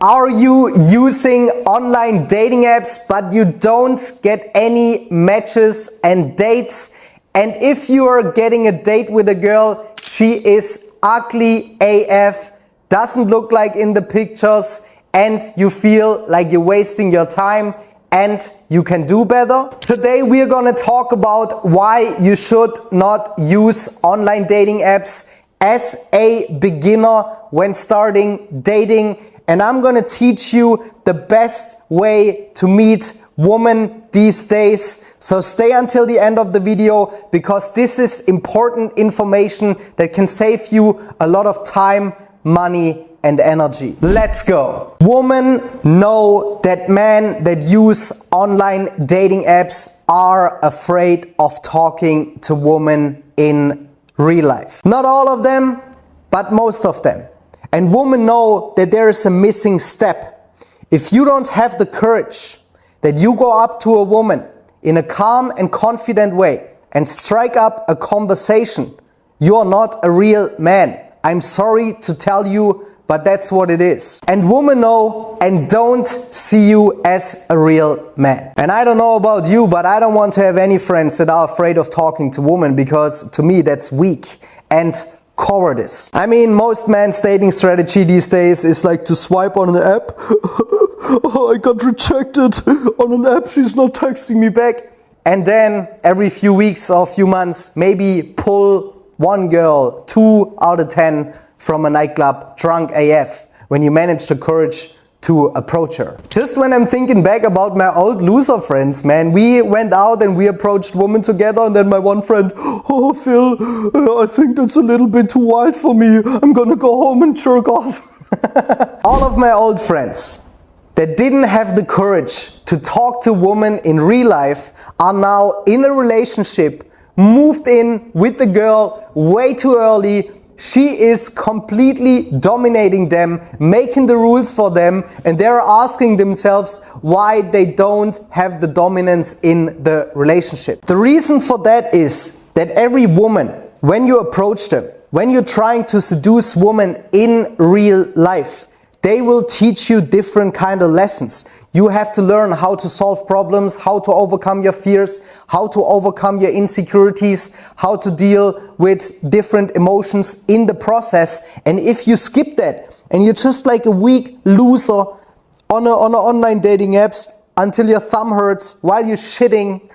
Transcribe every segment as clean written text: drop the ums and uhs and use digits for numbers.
Are you using online dating apps but you don't get any matches and dates? And if you are getting a date with a girl, she is ugly AF, doesn't look like in the pictures, and you feel like you're wasting your time and you can do better? Today we are gonna talk about why you should not use online dating apps as a beginner when starting dating, and I'm gonna teach you the best way to meet women these days. So stay until the end of the video, because this is important information that can save you a lot of time, money and energy. Let's go. Women know that men that use online dating apps are afraid of talking to women in real life. Not all of them, but most of them. And women know that there is a missing step. If you don't have the courage that you go up to a woman in a calm and confident way and strike up a conversation, you are not a real man. I'm sorry to tell you, but that's what it is. And women know and don't see you as a real man. And I don't know about you, but I don't want to have any friends that are afraid of talking to women, because to me that's weak and cowardice. I mean, most men's dating strategy these days is like to swipe on an app. Oh, I got rejected on an app, she's not texting me back. And then every few weeks or few months, maybe pull one girl, 2 out of 10 from a nightclub drunk AF when you manage the courage to approach her. Just when I'm thinking back about my old loser friends, man, we went out and we approached women together, and then my one friend, oh Phil, I think that's a little bit too wild for me, I'm gonna go home and jerk off. All of my old friends that didn't have the courage to talk to women in real life are now in a relationship, moved in with the girl way too early. She is completely dominating them, making the rules for them, and they're asking themselves why they don't have the dominance in the relationship. The reason for that is that every woman, when you approach them, when you're trying to seduce women in real life, they will teach you different kind of lessons. You have to learn how to solve problems, how to overcome your fears, how to overcome your insecurities, how to deal with different emotions in the process. And if you skip that and you're just like a weak loser on online dating apps until your thumb hurts while you're shitting,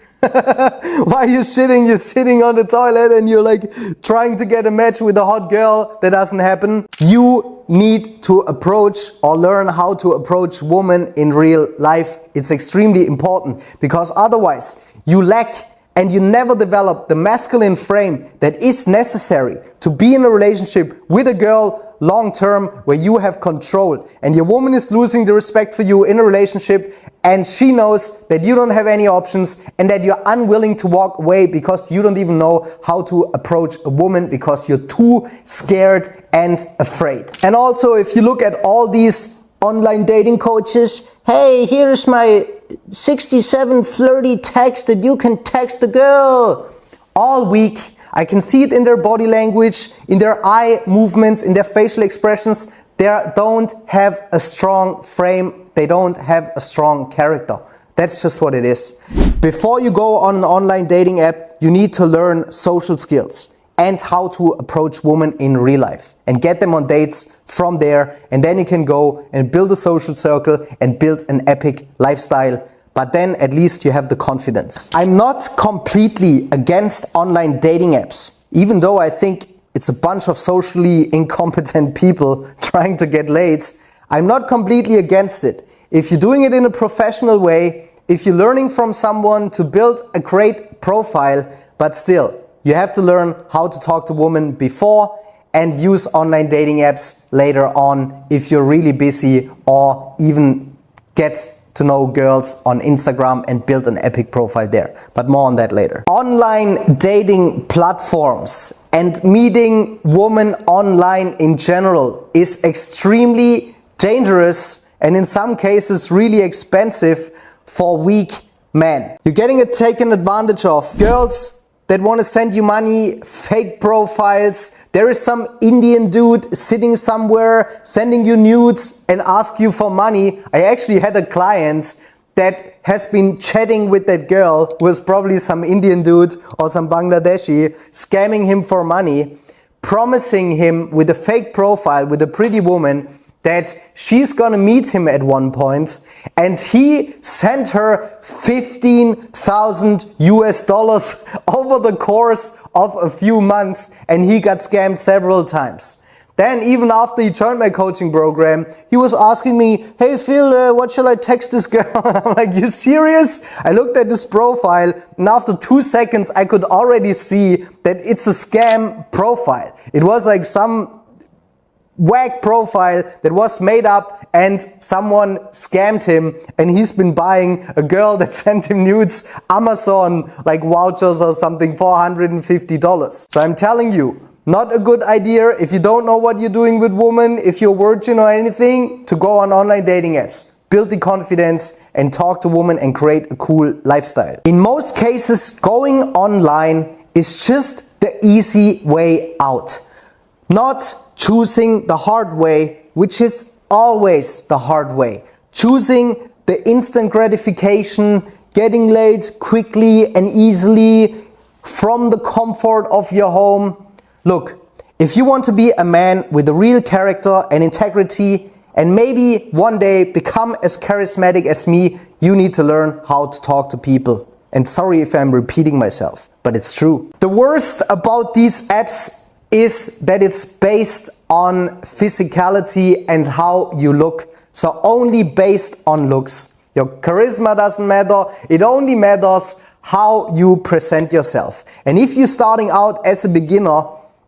you're sitting on the toilet and you're like trying to get a match with a hot girl, that doesn't happen. You need to approach or learn how to approach women in real life. It's extremely important, because otherwise you lack and you never develop the masculine frame that is necessary to be in a relationship with a girl long term, where you have control and your woman is losing the respect for you in a relationship, and she knows that you don't have any options and that you're unwilling to walk away because you don't even know how to approach a woman because you're too scared and afraid. And also, if you look at all these online dating coaches, hey, here's my 67 flirty texts that you can text a girl all week. I can see it in their body language, in their eye movements, in their facial expressions. They don't have a strong frame. They don't have a strong character. That's just what it is. Before you go on an online dating app, you need to learn social skills and how to approach women in real life and get them on dates from there. And then you can go and build a social circle and build an epic lifestyle. But then at least you have the confidence. I'm not completely against online dating apps, even though I think it's a bunch of socially incompetent people trying to get laid. I'm not completely against it. If you're doing it in a professional way, if you're learning from someone to build a great profile, but still, you have to learn how to talk to women before and use online dating apps later on if you're really busy, or even get to know girls on Instagram and build an epic profile there. But more on that later. Online dating platforms and meeting women online in general is extremely dangerous and in some cases really expensive for weak men. You're getting taken advantage of. Girls that want to send you money, fake profiles. There is some Indian dude sitting somewhere sending you nudes and ask you for money. I actually had a client that has been chatting with that girl who was probably some Indian dude or some Bangladeshi, scamming him for money, promising him with a fake profile with a pretty woman that she's gonna meet him at one point, and he sent her $15,000 over the course of a few months, and he got scammed several times. Then even after he joined my coaching program, he was asking me, hey Phil, what shall I text this girl? I'm like, you serious? I looked at this profile, and after 2 seconds I could already see that it's a scam profile. It was like some whack profile that was made up and someone scammed him, and he's been buying a girl that sent him nudes, Amazon like vouchers or something, $450. So I'm telling you, not a good idea if you don't know what you're doing with women, if you're virgin or anything, to go on online dating apps. Build the confidence and talk to women and create a cool lifestyle. In most cases, going online is just the easy way out. Not choosing the hard way, which is always the hard way. Choosing the instant gratification, getting laid quickly and easily from the comfort of your home. Look, if you want to be a man with a real character and integrity, and maybe one day become as charismatic as me, you need to learn how to talk to people. And sorry if I'm repeating myself, but it's true. The worst about these apps is that it's based on physicality and how you look. So only based on looks. Your charisma doesn't matter. It only matters how you present yourself. And if you're starting out as a beginner,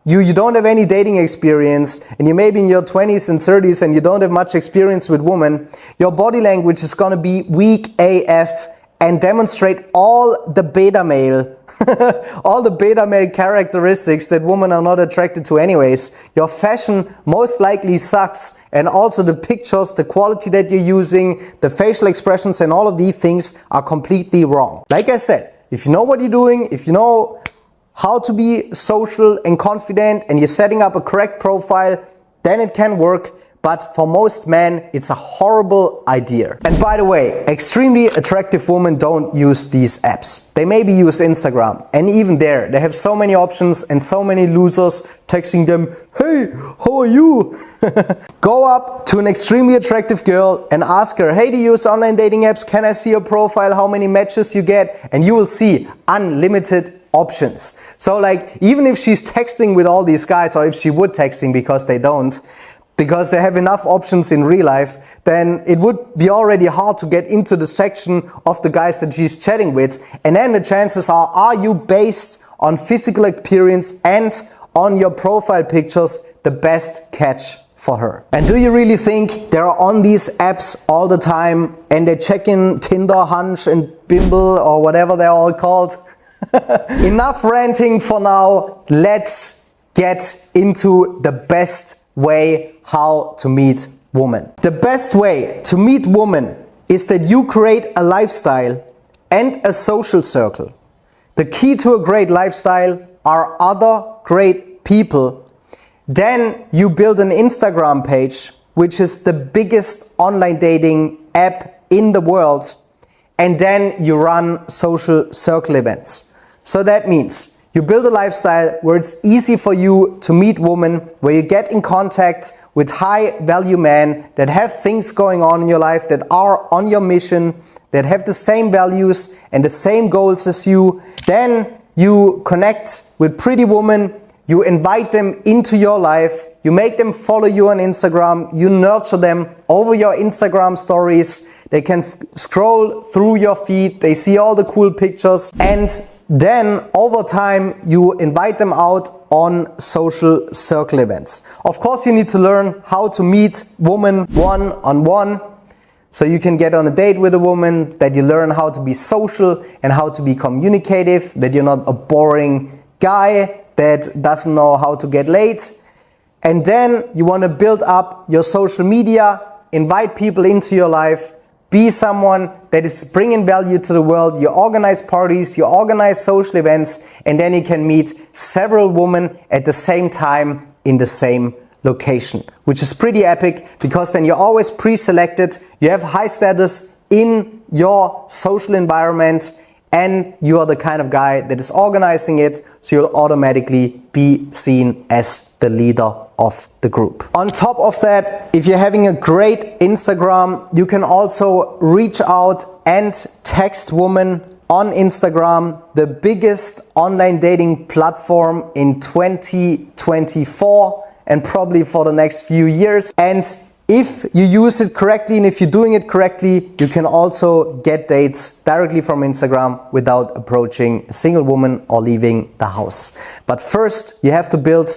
you don't have any dating experience, and you may be in your 20s and 30s and you don't have much experience with women, your body language is gonna be weak AF and demonstrate all the beta male all the beta male characteristics that women are not attracted to anyways. Your fashion most likely sucks, and also the pictures, the quality that you're using, the facial expressions, and all of these things are completely wrong. Like I said, if you know what you're doing, if you know how to be social and confident, and you're setting up a correct profile, then it can work. But for most men, it's a horrible idea. And by the way, extremely attractive women don't use these apps. They maybe use Instagram, and even there, they have so many options and so many losers texting them, hey, how are you? Go up to an extremely attractive girl and ask her, hey, do you use online dating apps? Can I see your profile? How many matches you get? And you will see unlimited options. So like, even if she's texting with all these guys, or if she would texting, because they don't, because they have enough options in real life, then it would be already hard to get into the section of the guys that she's chatting with. And then the chances are you based on physical appearance and on your profile pictures the best catch for her? And do you really think they're on these apps all the time and they check in Tinder, Hunch and Bimble or whatever they're all called? Enough ranting for now. Let's get into the best way how to meet women. The best way to meet women is that you create a lifestyle and a social circle. The key to a great lifestyle are other great people. Then you build an Instagram page, which is the biggest online dating app in the world. And then you run social circle events. So that means you build a lifestyle where it's easy for you to meet women, where you get in contact with high value men that have things going on in your life, that are on your mission, that have the same values and the same goals as you. Then you connect with pretty women, you invite them into your life, you make them follow you on Instagram, you nurture them over your Instagram stories. They can scroll through your feed, they see all the cool pictures, and then over time you invite them out on social circle events. Of course, you need to learn how to meet women one-on-one, so you can get on a date with a woman, that you learn how to be social and how to be communicative, that you're not a boring guy that doesn't know how to get laid. And then you want to build up your social media, invite people into your life, be someone that is bringing value to the world. You organize parties, you organize social events, and then you can meet several women at the same time in the same location, which is pretty epic because then you're always pre-selected, you have high status in your social environment, and you are the kind of guy that is organizing it, so you'll automatically be seen as the leader of the group. On top of that, if you're having a great Instagram, you can also reach out and text women on Instagram, the biggest online dating platform in 2024 and probably for the next few years. And if you use it correctly and if you're doing it correctly, you can also get dates directly from Instagram without approaching a single woman or leaving the house. But first, you have to build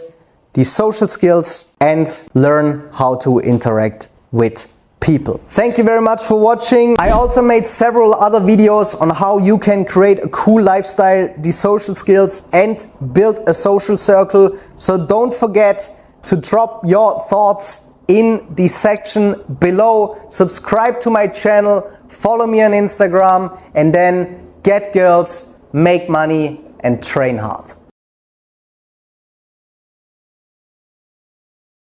the social skills and learn how to interact with people. Thank you very much for watching. I also made several other videos on how you can create a cool lifestyle, the social skills, and build a social circle. So don't forget to drop your thoughts in the section below. Subscribe to my channel, follow me on Instagram, and then get girls, make money, and train hard.